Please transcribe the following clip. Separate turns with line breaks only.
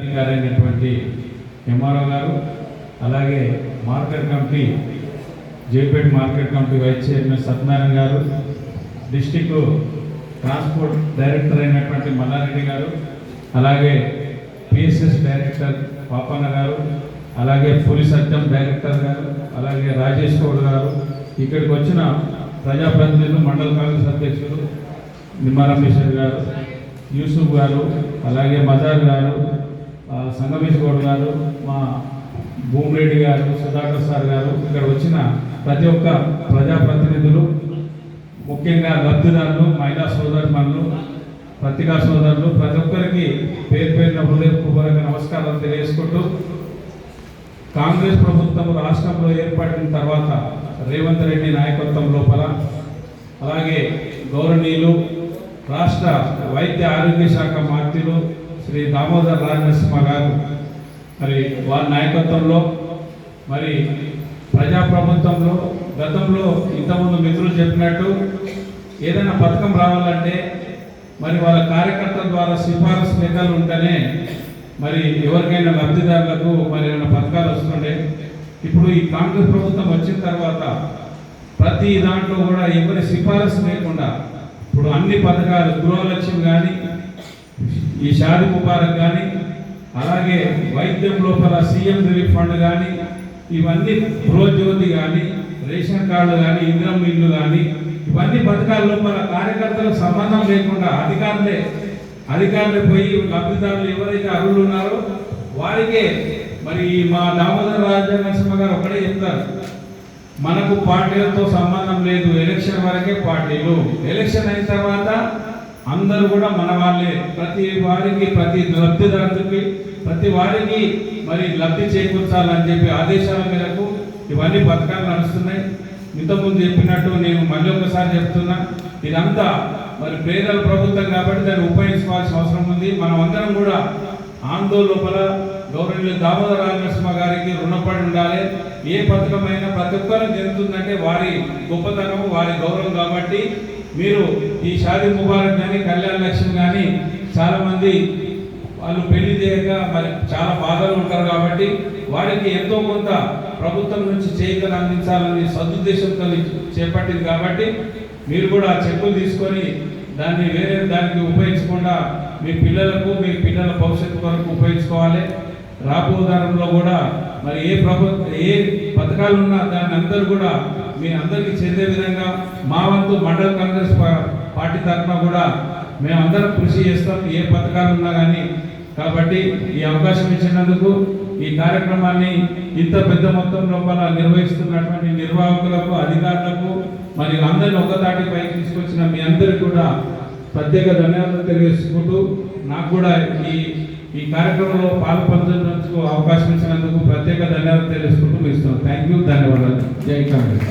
అధికారైనటువంటి MRO గారు, అలాగే market committee జేపేట్ market committee vice chairman Satyanarayana గారు, డిస్టిక్ ట్రాన్స్పోర్ట్ డైరెక్టర్ అయినటువంటి మల్లారెడ్డి గారు, అలాగే పిఎస్ఎస్ డైరెక్టర్ పాపన్న గారు, అలాగే పోలీస్ సత్యం డైరెక్టర్ గారు, అలాగే రాజేష్ గౌడ్ గారు, ఇక్కడికి వచ్చిన ప్రజాప్రతినిధులు, మండల కాంగ్రెస్ అధ్యక్షులు నిమ్మరమేశ్వర్ గారు, యూసుఫ్ గారు, అలాగే మజార్ గారు, సంగమేష్ గౌడ్ గారు, మా భూమిరెడ్డి గారు, సుధాకర్ సార్ గారు, ఇక్కడ వచ్చిన ప్రతి ఒక్క ప్రజాప్రతినిధులు, ముఖ్యంగా లబ్ధిదారులు, మహిళా సోదరులు, పత్రికా సోదరులు, ప్రతి ఒక్కరికి పేరు పేరున హృదయపూర్వక నమస్కారాలు తెలియజేసుకుంటూ, కాంగ్రెస్ ప్రభుత్వం రాష్ట్రంలో ఏర్పడిన తర్వాత రేవంత్ రెడ్డి నాయకత్వం లోపల, అలాగే గౌరవనీయులు రాష్ట్ర వైద్య ఆరోగ్య శాఖ మంత్రులు శ్రీ దామోదర్ రాజనరసింహ గారు మరి వారి నాయకత్వంలో మరి ప్రజాప్రభుత్వంలో గతంలో ఇంతకుముందు మిత్రులు చెప్పినట్టు ఏదైనా పథకం రావాలంటే మరి వాళ్ళ కార్యకర్తల ద్వారా సిఫారసు లేఖలు ఉంటేనే మరి ఎవరికైనా లబ్ధిదారులకు మరి ఏమైనా పథకాలు వస్తుండే. ఇప్పుడు ఈ కాంగ్రెస్ ప్రభుత్వం వచ్చిన తర్వాత ప్రతి దాంట్లో కూడా ఎవరి సిఫారసు లేకుండా ఇప్పుడు అన్ని పథకాలు, గృహలక్ష్మి కానీ, ఈ షాదీ ముబారక్ కానీ, అలాగే వైద్యం లోపల సీఎం రిలీఫ్ ఫండ్ కానీ, ఇవన్నీ గృహజ్యోతి కానీ, రేషన్ కార్డులు కానీ, ఇందిరమ్మ ఇల్లు కానీ, ఇవన్నీ పథకాల లోపల కార్యకర్తలకు సంబంధం లేకుండా అధికారులే పోయి లబ్ధిదారులు ఎవరైతే అర్హులు ఉన్నారో వారికే మరి మా దామోదర రాజనరసింహ గారు ఒకటే చెప్తారు, మనకు పార్టీలతో సంబంధం లేదు, ఎలక్షన్ వరకే పార్టీలు, ఎలక్షన్ అయిన తర్వాత అందరూ కూడా మన వాళ్ళే, ప్రతి వారికి ప్రతి లబ్ధిదారులకి ప్రతి వారికి మరి లబ్ధి చేకూర్చాలని చెప్పి ఆదేశాల మేరకు ఇవన్నీ పథకాలు నడుస్తున్నాయి. ఇంతకుముందు చెప్పినట్టు నేను మళ్ళీ ఒకసారి చెప్తున్నా, ఇదంతా మరి పేదల ప్రభుత్వం కాబట్టి దాన్ని ఉపయోగించుకోవాల్సిన అవసరం ఉంది. మనం అందరం కూడా ఆందోళన లోపల గౌరవనీయులు దామోదర రాజనరసింహ గారికి రుణపడి ఉండాలి. ఏ పథకమైనా ప్రతి ఒక్కరికి జరుగుతుందంటే వారి గొప్పతనం, వారి గౌరవం. కాబట్టి మీరు ఈ షాదీ ముబారక్ కానీ, కళ్యాణ లక్ష్మి కానీ చాలామంది వాళ్ళు పెళ్లి చేయక మరి చాలా బాధలు ఉంటారు. కాబట్టి వారికి ఎంతో కొంత ప్రభుత్వం నుంచి చేయూతను అందించాలని సదుద్దేశంతో చేపట్టింది. కాబట్టి మీరు కూడా చెక్కులు తీసుకొని దాన్ని వేరే దానికి ఉపయోగించకుండా మీ పిల్లలకు, మీ పిల్లల భవిష్యత్తు కొరకు ఉపయోగించుకోవాలి. రాబోదారంలో కూడా మరి ఏ పథకాలు ఉన్నా దాన్ని అందరూ కూడా మీ అందరికీ చెందే విధంగా మా వంతు మండల కాంగ్రెస్ పార్టీ తరఫున కూడా మేమందరం కృషి చేస్తాం, ఏ పథకాలు ఉన్నా కానీ. కాబట్టి ఈ అవకాశం ఇచ్చినందుకు, ఈ కార్యక్రమాన్ని ఇంత పెద్ద మొత్తం లోపల నిర్వహిస్తున్నటువంటి నిర్వాహకులకు, అధికారులకు, మరి అందరిని ఒకదాటి పైకి తీసుకొచ్చిన మీ అందరికీ కూడా ప్రత్యేక ధన్యవాదాలు తెలియజేసుకుంటూ, నాకు కూడా ఈ కార్యక్రమంలో పాల్పంచుకు అవకాశం ఇచ్చినందుకు ప్రత్యేక ధన్యవాదాలు తెలియజేసుకుంటూ ఇస్తాను. థ్యాంక్ యూ, ధన్యవాదాలు. జై కాంగ్రెస్.